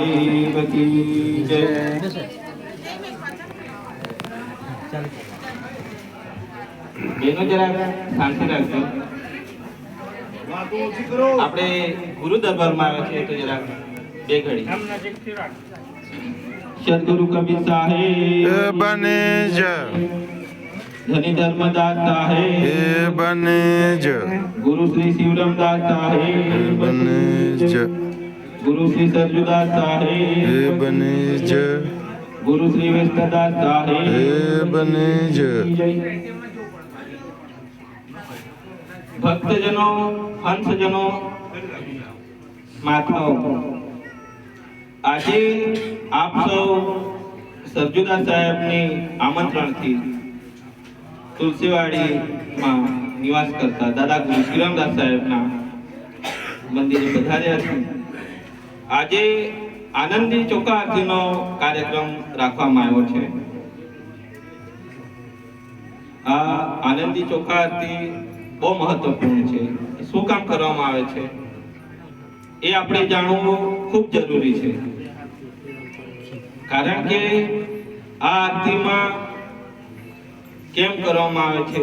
સાહેબ કી જય। બેનો જરા શાંતિ રાખજો। આપણે ગુરુ દરબારમાં આવ્યા છે તો જરા બે ઘડી સદગુરુ કબીર સાહેબ બને જ ધની ધર્મદાસ સાહેબ બને જ ગુરુ શ્રી શિવરામદાસ સાહેબ બને જ ગુરુ શ્રી સરજુદાસ સાહેબ બને જ ગુરુ શ્રી વિષ્ણુદાસ સાહેબ બને જ ભક્તજનો હંસજનો માતાઓ આજે આપ સૌ સરજુદાસ સાહેબની આમંત્રણથી તુલસીવાડીમાં નિવાસ કરતા દાદા ગુરુ શ્રીરામદાસ સાહેબના મંદિરે પધાર્યા છે। આજે આનંદી ચોખા આરતીનો કાર્યક્રમ રાખવામાં આવ્યો છે। આ આનંદી ચોખા આરતી બહુ મહત્વપૂર્ણ છે। શું કામ કરવામાં આવે છે એ આપણે જાણવું ખૂબ જરૂરી છે, કારણ કે આ આરતીમાં કેમ કરવામાં આવે છે?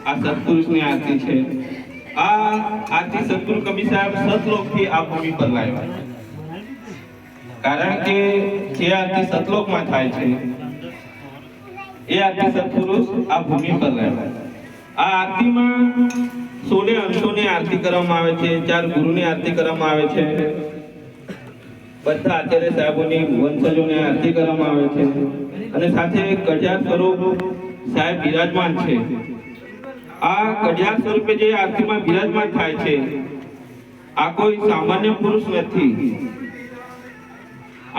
આ સત્પુરુષની આરતી છે। આ આરતી સદગુરુ કબીર સાહેબ સતલોકથી આ ભૂમિ પર લાવ્યા, કારણ કે જે આરતી સતલોકમાં થાય છે એ આરતી સત્પુરુષ આ ભૂમિ પર લાવ્યા। આ આરતીમાં 16 અંશોની આરતી કરવામાં આવે છે, 4 ગુરુની આરતી કરવામાં આવે છે, બધા આચાર્ય સાહેબોની વંશજોની આરતી કરવામાં આવે છે, અને સાથે કડિયાર સ્વરૂપ સાહેબ બિરાજમાન છે। આ કડિયાર સ્વરૂપે જે આરતીમાં બિરાજમાન થાય છે આ કોઈ સામાન્ય પુરુષ નથી।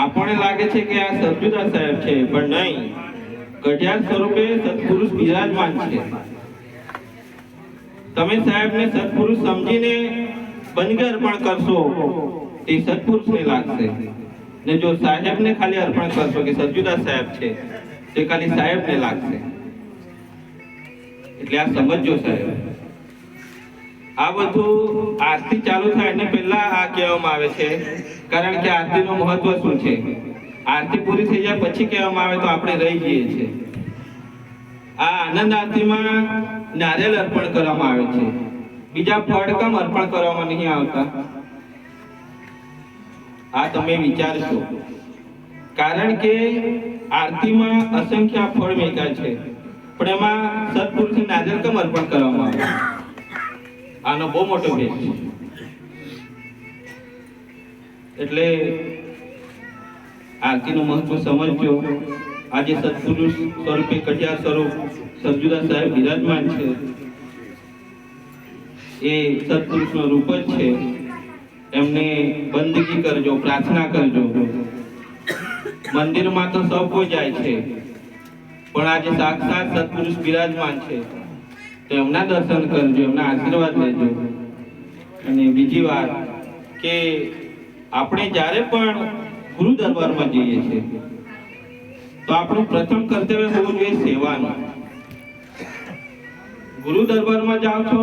આપણને લાગે છે કે આ સરજુદાસ સાહેબ છે, પણ નહીં, કડિયાર સ્વરૂપે સત્પુરુષ બિરાજમાન છે। તમે સાહેબને સત્પુરુષ સમજીને બંદગી અર્પણ કરશો તે સત્પુરુષને લાગશે, ને જો સાહેબને ખાલી અર્પણ કરશો કે સરજુદાસ સાહેબ છે તે ખાલી સાહેબને લાગશે। એટલે આ સમજો સાહેબ। આ બધું આરતી ચાલુ થાય એને પહેલા આ કહેવામાં આવે છે, કારણ કે આરતીનું મહત્વ શું છે? આરતી પૂરી થઈ જાય પછી કહેવામાં આવે તો આપણે રહી જઈએ છીએ। આ આનંદ આરતીમાં નારિયેળ અર્પણ કરવામાં આવે છે, બીજા ફળકમ અર્પણ કરવામાં નહીં આવતા। આ તમે વિચારશો, કારણ કે આરતીમાં અસંખ્ય ફળ મેકાય છે, પણ એમાં સત્પુરુષને નારિયેળ કમ અર્પણ કરવામાં આવે? આનો બહુ મોટો ભેદ છે। એટલે આરતીનું મહત્વ સમજજો। આજે સત્પુરુષ સ્વરૂપે કડિયાર સ્વરૂપ સરજુદાસ સાહેબ બિરાજમાન છે, એ સત્પુરુષનું રૂપ જ છે। એમને બંદગી કરજો, પ્રાર્થના કરજો। મંદિરમાં તો સૌ કોઈ જાય છે, પણ આજે સાક્ષાત સત્પુરુષ બિરાજમાન છે તો એમના દર્શન કરજો, એમના આશીર્વાદ લેજો। અને બીજી વાત કે આપણે જ્યારે પણ ગુરુ દરબારમાં જઈએ છીએ તો આપણું પ્રથમ કર્તવ્ય હોવું જોઈએ સેવાનું। ગુરુ દરબારમાં જાઓ છો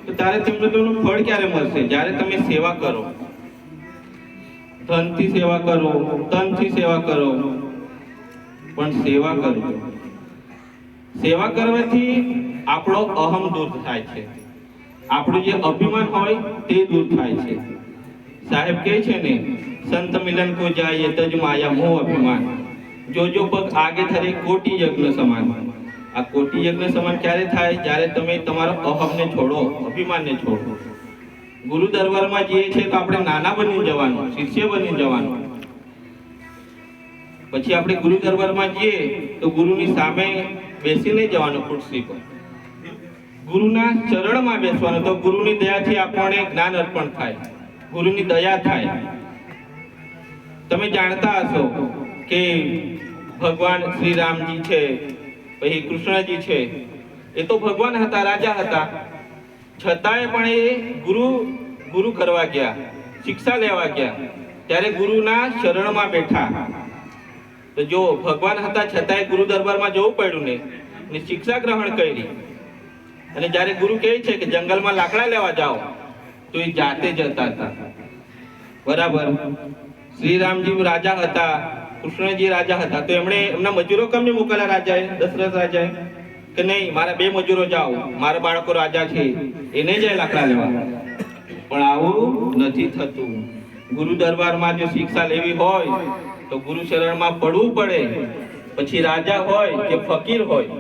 તો ત્યારે તમને તેનું ફળ ક્યારે મળશે? જ્યારે તમે સેવા કરો, ધનથી સેવા કરો, તનથી સેવા કરો, પણ સેવા કરજો। સેવા કરવાથી આપણો અહમ દૂર થાય છે, આપણું જે અભિમાન હોય તે દૂર થાય છે। સાહેબ કહે છે ને, સંત મિલન કો જાય તજ માયા મોહ અભિમાન, જો જો પગ આગે ધરે કોટી યજ્ઞ સમાન। આ કોટી યજ્ઞ સમાન ક્યારે થાય? જ્યારે તમે તમારા અહમને છોડો, અભિમાનને છોડો। ગુરુ દરબારમાં જઈએ છીએ તો આપણે નાના બની જવાનું, શિષ્ય બની જવાનું। પછી આપણે ગુરુ દરબારમાં જઈએ તો ગુરુની સામે બેસીને જવાનું, ખુરશી પર ગુરુના ચરણમાં બેસવાનું, તો ગુરુની દયાથી આપણને જ્ઞાન અર્પણ થાય, ગુરુની દયા થાય। તમે જાણતા હશો કે ભગવાન શ્રી રામજી છે, પછી કૃષ્ણજી છે, એ તો ભગવાન હતા, રાજા હતા, છતાંય પણ એ ગુરુ કરવા ગયા, શિક્ષા લેવા ગયા, ત્યારે ગુરુના શરણમાં બેઠા। તો જો ભગવાન હતા છતાંય ગુરુ દરબારમાં જવું પડ્યું ને શિક્ષા ગ્રહણ કરી। અને જ્યારે ગુરુ કહે છે કે જંગલમાં લાકડા લેવા જાઓ તો એ જાતે જતા હતા, બરાબર? શ્રીરામજી રાજા હતા, કૃષ્ણજી રાજા હતા, તો એમણે એમના મજૂરો કેમ નહીં મોકલ્યા રાજાએ, દશરથ રાજાએ? કે નહીં, મારા 2 મજૂરો જાઓ, મારા બાળકો રાજા છે, એને જાય લાકડા લેવા. પણ આવું નથી થતું. ગુરુ દરબારમાં જો શિક્ષા લેવી હોય તો ગુરુ શરણમાં પડવું પડે. પછી રાજા હોય કે ફકીર હોય,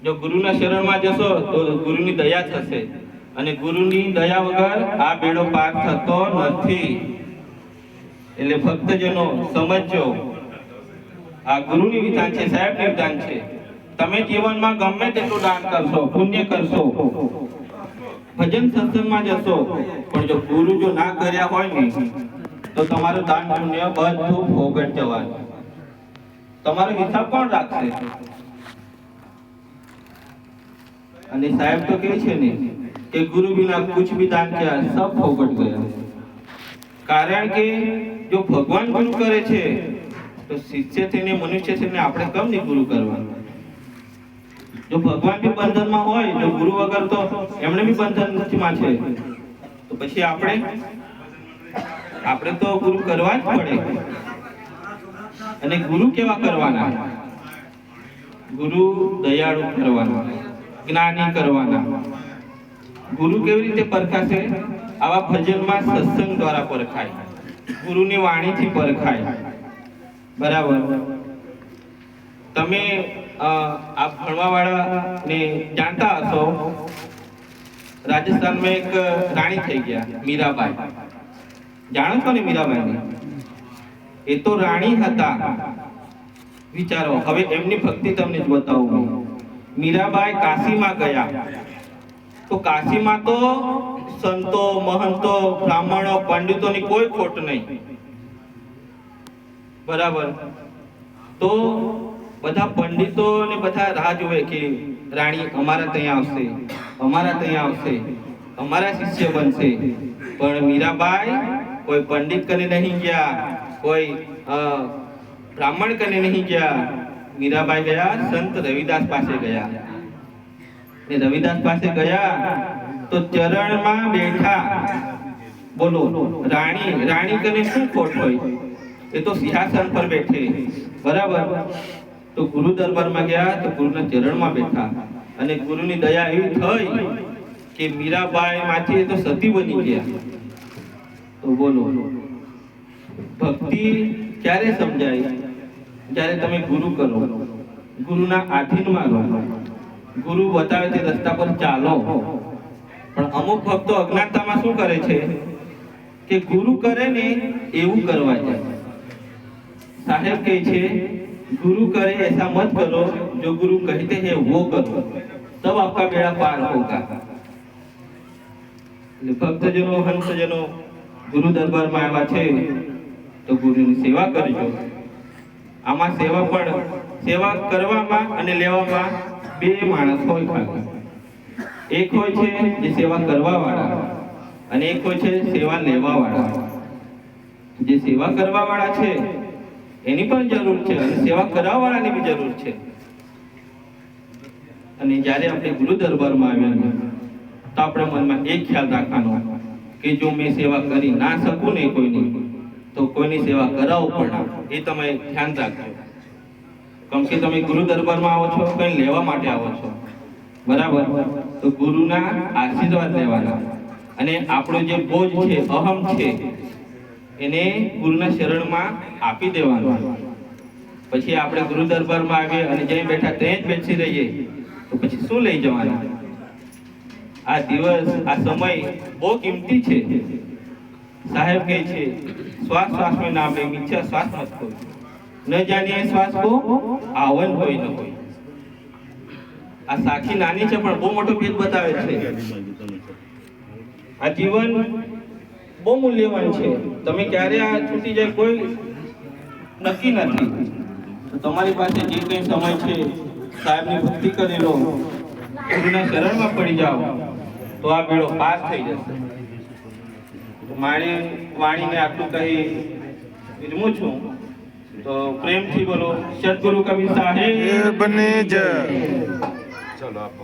જો ગુરુના શરણમાં જશો તો ગુરુની દયા થશે, અને ગુરુની દયા વગર આ બેડો પાર થતો નથી. એટલે ભક્તજનો સમજો, આ ગુરુની વિધાન છે, સાહેબની વિધાન છે. તમે જીવનમાં ગમે તેટલું દાન કરશો, પુણ્ય કરશો, ભજન સત્સંગમાં જશો, પણ જો ગુરુ જો ના કર્યા હોય ને તો તમારું દાન પુણ્ય બધું ફોગટ જવાનું. તમારો હિસાબ કોણ રાખશે? અને સાહેબ તો કહે છે ને કે ગુરુ બિના કુછ ભી દાન કિયા સબ ફોગટ ગયા. કારણ કે જો ભગવાન ગુરુ કરે છે તો શિષ્ય થઈને, મનુષ્ય થઈને આપણે કેમ નહીં ગુરુ કરવાનું? જો ભગવાન બી બંધનમાં હોય, જો ગુરુ વગર તો એમણે બી બંધનમાં છે, તો પછી આપણે તો ગુરુ કરવા જ પડે. અને ગુરુ કેવા કરવાના? ગુરુ દયાળુ કરવાના, જ્ઞાની કરવાના. ગુરુ કેવી રીતે પરખાશે? આવા ભજનમાં સત્સંગ દ્વારા પરખાય, ગુરુની વાણીથી પરખાય. બરાબર. તમે આ ભણવા વાળાને જાણતા હશો, રાજસ્થાનમાં એક રાણી થઈ ગયા, મીરાબાઈ. જાણો છો ને મીરાબાઈને? એ તો રાણી હતા. વિચારો, હવે એમની ભક્તિ તમને જ બતાવું. મીરાબાઈ કાશીમાં ગયા, તો કાશીમાં તો સંતો, મહંતો, બ્રાહ્મણો, પંડિતોની કોઈ ખોટ નહીં. બરાબર. તો બધા પંડિતો ને બધા રાહ જોવે કે રાણી અમારા ત્યાં આવશે, અમારા ત્યાં આવશે, અમારા શિષ્ય બનશે. પણ મીરાબાઈ કોઈ પંડિત કને નહીં ગયા, કોઈ બ્રાહ્મણ કને નહીં ગયા. મીરાબાઈ ગયા સંત રવિદાસ પાસે ગયા. ને રવિદાસ પાસે ગયા તો ચરણમાં બેઠા. બોલો, રાણી કને શું ખોટ હોય? એ તો સિંહાસન પર બેઠે. બરાબર. તો ગુરુ દરબારમાં ગયા તો ગુરુના ચરણમાં બેઠા, અને ગુરુની દયા એવી થઈ કે મીરાબાઈ માંથી તો સતી બની ગયા. તો બોલો, ભક્તિ ક્યારે સમજાય? જ્યારે તમે ગુરુ કરો, ગુરુના આધીનમાં રહો, ગુરુ બતાવે તે રસ્તા પર ચાલો. પણ અમુક ભક્તો અજ્ઞાનતામાં શું કરે છે કે ગુરુ કરે ને એવું કરવા જાય. સાહેબ કહે છે गुरु करे ऐसा मत करो, जो गुरु कहते हैं वो करो, तब आपका बेड़ा पार होगा. भक्तजनो, हंसजनो, गुरु दरबाરમાં આવ્યા છે તો ગુરુની સેવા કરજો. આમાં સેવા કરવામાં અને લેવામાં 2 માણસ હોય ખાલી. એક હોય છે જે સેવા કરવા વાળા, અને એક હોય છે સેવા લેવા વાળા. જે સેવા કરવા વાળા છે એની પણ જરૂર છે, અને સેવા કરવા વાળાની બી જરૂર છે. અને જ્યારે આપણે ગુરુ દરબારમાં આવ્યા તો આપણે મનમાં એક ખ્યાલ રાખવાનો કે જો મેં સેવા કરી ના શકું ને કોઈની, તો કોઈની સેવા કરાવવું પડે. એ તમે ધ્યાન રાખજો. કેમ કે તમે ગુરુ દરબારમાં આવો છો, કંઈ લેવા માટે આવો છો. બરાબર. તો ગુરુના આશીર્વાદ લેવાના, અને આપણો જે બોજ છે, અહમ છે, એને ગુરુના શરણમાં આપી દેવાનું. પછી આપણે ગુરુ દરબારમાં આવીએ અને જ્યાં બેઠા ત્યાં જ બેસી રહીએ તો પછી શું લઈ જવાના? આ દિવસ, આ સમય બહુ કિંમતી છે. સાહેબ કહે છે શ્વાસ શ્વાસ में नाम ले, मिथ्या श्वास मत खोल, न जानिए श्वास को आवन હોય ન હોય. આ સાખી નાની છે પણ બહુ મોટો ભેદ બતાવે છે. આ જીવન બહુ મૂલ્યવાન છે. તમે ક્યારે આ છૂટી જાય કોઈ નક્કી નથી. તો તમારી પાસે જે કંઈ સમય છે, સાહેબની ભક્તિ કરી લો, ગુરુના શરણમાં પડી જાઓ, તો આ બેડો પાર થઈ જશે. મારી વાણીને આટલું કહી વિરમું છું. તો પ્રેમથી બોલો સદગુરુ કબીર સાહેબ બને જ. ચલો આપ